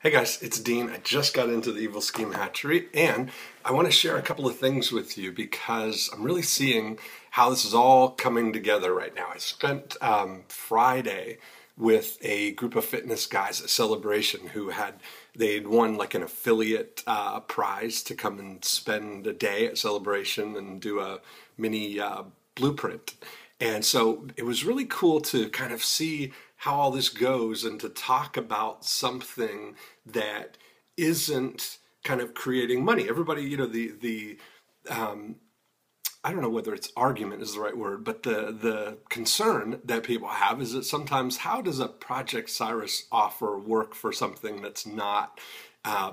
Hey guys, it's Dean. I just got into the Evil Scheme Hatchery and I want to share a couple of things with you because I'm really seeing how this is all coming together right now. I spent Friday with a group of fitness guys at Celebration who they'd won like an affiliate prize to come and spend a day at Celebration and do a mini blueprint. And so it was really cool to kind of see how all this goes and to talk about something that isn't kind of creating money. Everybody, you know, I don't know whether it's argument is the right word, but the concern that people have is that sometimes how does a Project Cyrus offer work for something that's not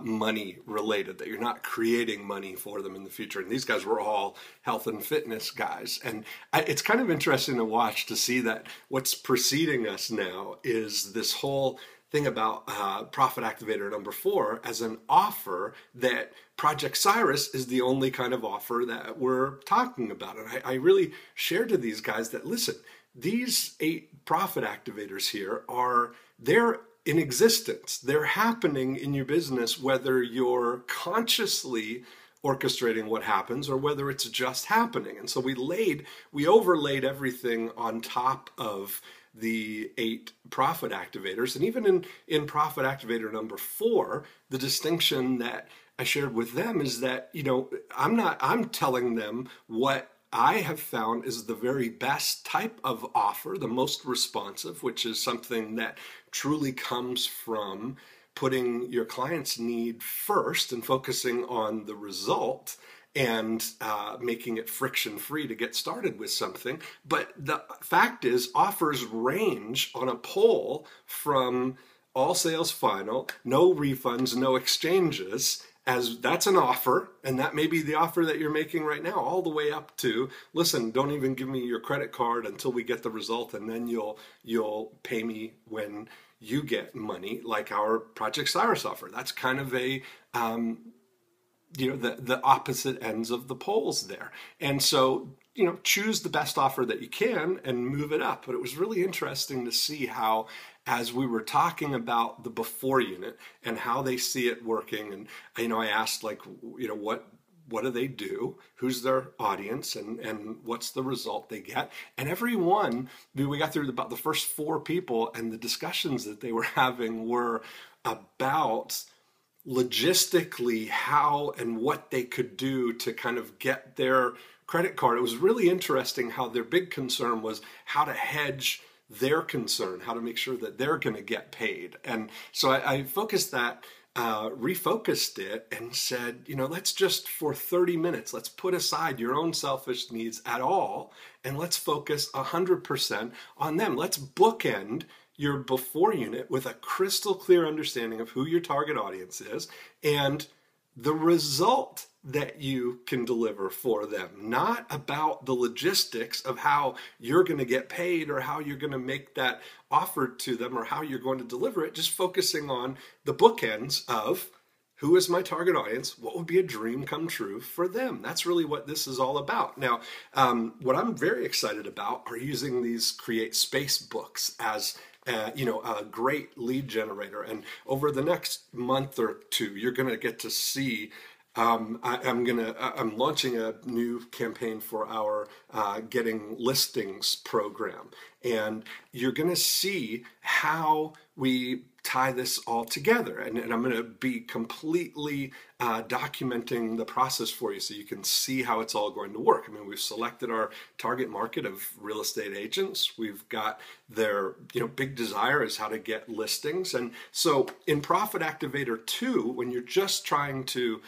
money related, that you're not creating money for them in the future? And these guys were all health and fitness guys. And it's kind of interesting to watch to see that what's preceding us now is this whole thing about Profit Activator number 4 as an offer that Project Cyrus is the only kind of offer that we're talking about. And I really shared to these guys that, listen, these 8 profit activators here they're in existence. They're happening in your business, whether you're consciously orchestrating what happens or whether it's just happening. And so we overlaid everything on top of the 8 profit activators. And even in profit activator number 4, the distinction that I shared with them is that, you know, I'm telling them what I have found is the very best type of offer, the most responsive, which is something that truly comes from putting your client's need first and focusing on the result and making it friction-free to get started with something. But the fact is, offers range on a poll from all sales final, no refunds, no exchanges, as that's an offer, and that may be the offer that you're making right now, all the way up to, listen, don't even give me your credit card until we get the result, and then you'll pay me when you get money, like our Project Cyrus offer. That's kind of a the opposite ends of the poles there. And so, you know, choose the best offer that you can and move it up. But it was really interesting to see how, as we were talking about the before unit and how they see it working, and, you know, I asked, like, you know, what do they do? Who's their audience? And what's the result they get? And everyone, we got through about the first 4 people, and the discussions that they were having were about logistically how and what they could do to kind of get their credit card. It was really interesting how their big concern was how to hedge their concern, how to make sure that they're going to get paid. And so I focused that, refocused it and said, you know, let's just for 30 minutes, let's put aside your own selfish needs at all, and let's focus 100% on them. Let's bookend your before unit with a crystal clear understanding of who your target audience is and the result that you can deliver for them, not about the logistics of how you're going to get paid or how you're going to make that offer to them or how you're going to deliver it, just focusing on the bookends of who is my target audience, what would be a dream come true for them. That's really what this is all about. Now, what I'm very excited about are using these Create Space books as a great lead generator. And over the next month or 2, you're going to get to see, I'm launching a new campaign for our Getting Listings program. And you're going to see how we tie this all together. And I'm going to be completely documenting the process for you so you can see how it's all going to work. I mean, we've selected our target market of real estate agents. We've got their, big desire is how to get listings. And so in Profit Activator 2, when you're just trying to,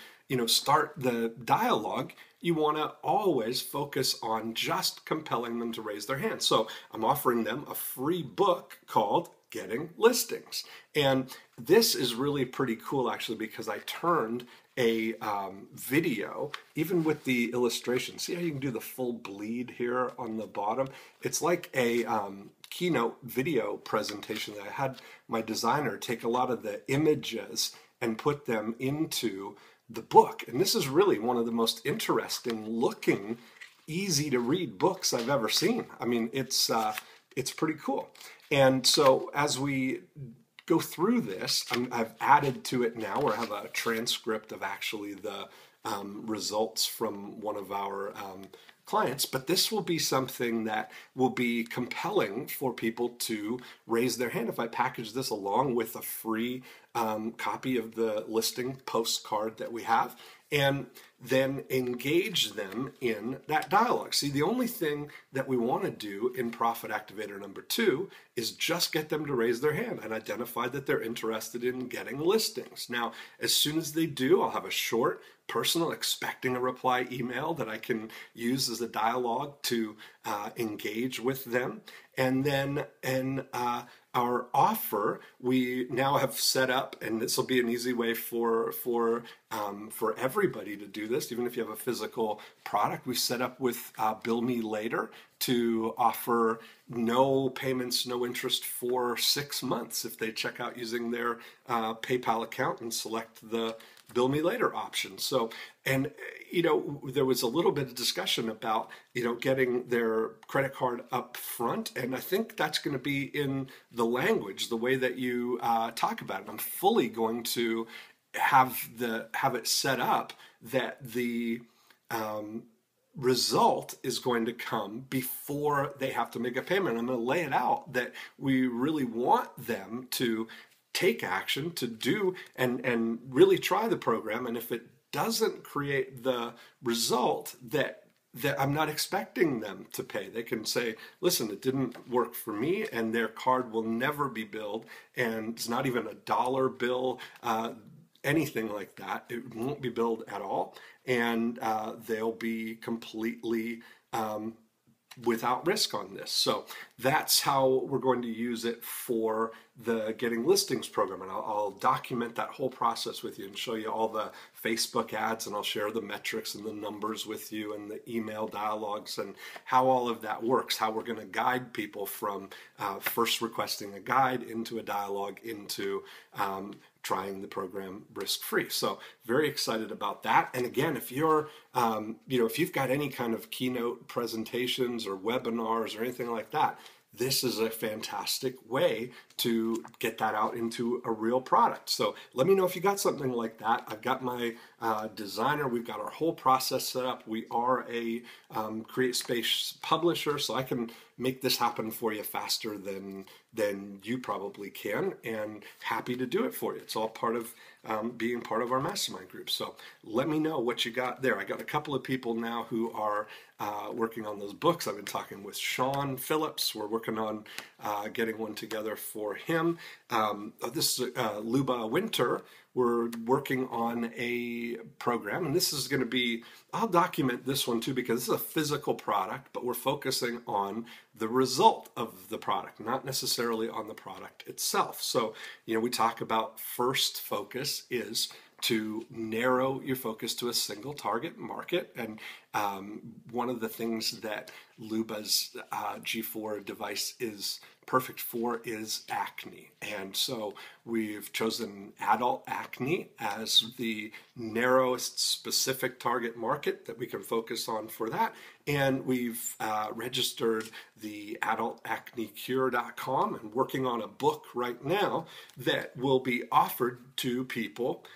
start the dialogue, you want to always focus on just compelling them to raise their hand. So I'm offering them a free book called Getting Listings. And this is really pretty cool, actually, because I turned a video, even with the illustration. See how you can do the full bleed here on the bottom? It's like a keynote video presentation that I had my designer take a lot of the images and put them into the book. And this is really one of the most interesting looking, easy to read books I've ever seen. I mean, it's pretty cool. And so as we go through this. I've added to it now, or have a transcript of actually the results from one of our clients, but this will be something that will be compelling for people to raise their hand if I package this along with a free copy of the listing postcard that we have, and then engage them in that dialogue. See, the only thing that we want to do in Profit Activator number 2 is just get them to raise their hand and identify that they're interested in getting listings. Now, as soon as they do, I'll have a short, personal, expecting a reply email that I can use as a dialogue to engage with them. And then our offer, we now have set up, and this will be an easy way for everybody to do this, even if you have a physical product. We set up with Bill Me Later to offer no payments, no interest for 6 months if they check out using their PayPal account and select the Bill Me Later option. So, and there was a little bit of discussion about getting their credit card up front, and I think that's going to be in the language, the way that you talk about it. I'm fully going to have it set up that the result is going to come before they have to make a payment. I'm going to lay it out that we really want them to take action, to do and really try the program. And if it doesn't create the result that I'm not expecting them to pay, they can say, listen, it didn't work for me, and their card will never be billed, and it's not even a dollar bill, anything like that. It won't be billed at all, and they'll be completely without risk on this. So that's how we're going to use it for the Getting Listings program. And I'll document that whole process with you and show you all the Facebook ads, and I'll share the metrics and the numbers with you and the email dialogues and how all of that works, how we're going to guide people from first requesting a guide into a dialogue into trying the program risk-free. So very excited about that. And again, if you're, if you've got any kind of keynote presentations or webinars or anything like that, this is a fantastic way to get that out into a real product. So let me know if you got something like that. I've got my designer. We've got our whole process set up. We are a CreateSpace publisher, so I can make this happen for you faster than you probably can, and happy to do it for you. It's all part of being part of our mastermind group. So let me know what you got there. I got a couple of people now who are working on those books. I've been talking with Sean Phillips. We're working on getting one together for him. This is Luba Winter. We're working on a program, and this is going to be, I'll document this one too because this is a physical product, but we're focusing on the result of the product, not necessarily on the product itself. So, we talk about first focus is to narrow your focus to a single target market. And one of the things that Luba's G4 device is perfect for is acne. And so we've chosen adult acne as the narrowest specific target market that we can focus on for that. And we've registered the adultacnecure.com and working on a book right now that will be offered to people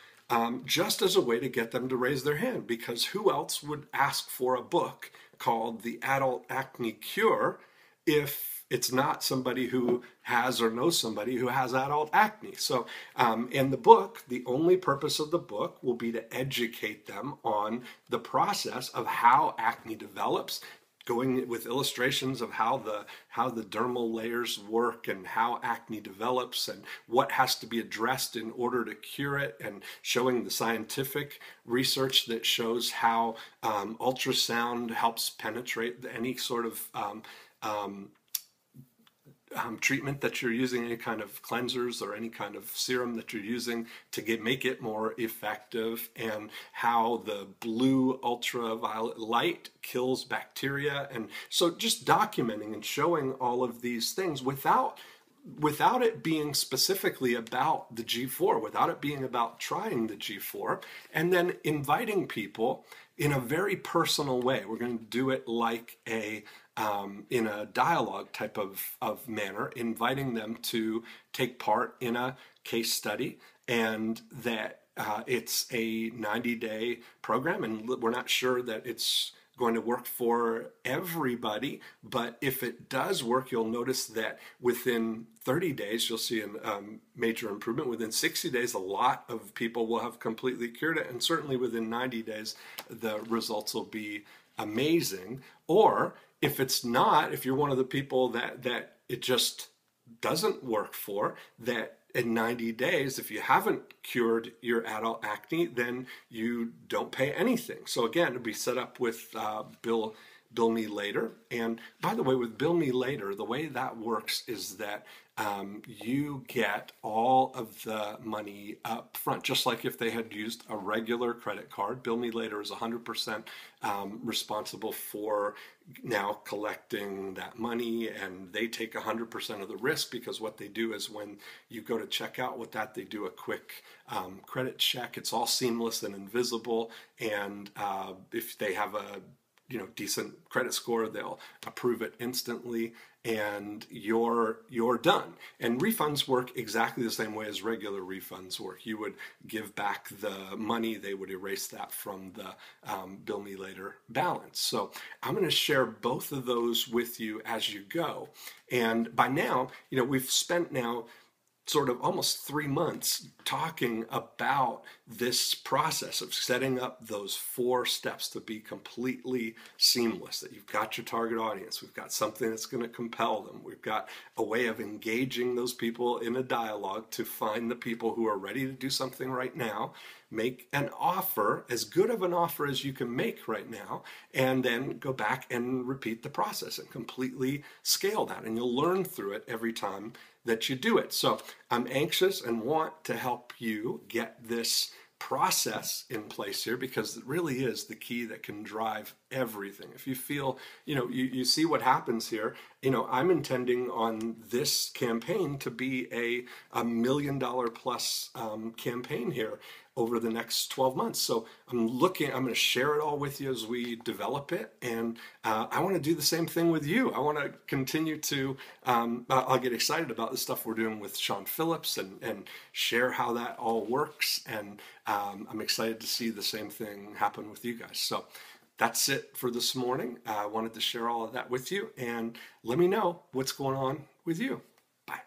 just as a way to get them to raise their hand, because who else would ask for a book called The Adult Acne Cure if it's not somebody who has or knows somebody who has adult acne? So in the book, the only purpose of the book will be to educate them on the process of how acne develops, going with illustrations of how the dermal layers work and how acne develops and what has to be addressed in order to cure it, and showing the scientific research that shows how ultrasound helps penetrate any sort of treatment that you're using, any kind of cleansers or any kind of serum that you're using to make it more effective, and how the blue ultraviolet light kills bacteria. And so just documenting and showing all of these things without it being specifically about the G4, without it being about trying the G4, and then inviting people in a very personal way. We're going to do it like a in a dialogue type of manner, inviting them to take part in a case study, and that it's a 90-day program, and we're not sure that it's going to work for everybody, but if it does work, you'll notice that within 30 days, you'll see a major improvement. Within 60 days, a lot of people will have completely cured it, and certainly within 90 days, the results will be amazing. Or if it's not, if you're one of the people that it just doesn't work for, that in 90 days, if you haven't cured your adult acne, then you don't pay anything. So again, it'll be set up with Bill Me Later. And by the way, with Bill Me Later, the way that works is that you get all of the money up front, just like if they had used a regular credit card. Bill Me Later is 100% responsible for now collecting that money, and they take 100% of the risk, because what they do is when you go to check out with that, they do a quick credit check. It's all seamless and invisible, and if they have a decent credit score, they'll approve it instantly, and you're done. And refunds work exactly the same way as regular refunds work. You would give back the money, they would erase that from the Bill Me Later balance. So I'm going to share both of those with you as you go. And by now, we've spent now sort of almost 3 months talking about this process of setting up those 4 steps to be completely seamless, that you've got your target audience, we've got something that's going to compel them, we've got a way of engaging those people in a dialogue to find the people who are ready to do something right now, make an offer, as good of an offer as you can make right now, and then go back and repeat the process and completely scale that. And you'll learn through it every time that you do it. So I'm anxious and want to help you get this process in place here, because it really is the key that can drive everything. If you feel, you see what happens here, I'm intending on this campaign to be a $1 million plus campaign here over the next 12 months. So I'm going to share it all with you as we develop it. And I want to do the same thing with you. I want to continue to, I'll get excited about the stuff we're doing with Sean Phillips and share how that all works. And I'm excited to see the same thing happen with you guys. So that's it for this morning. I wanted to share all of that with you, and let me know what's going on with you. Bye.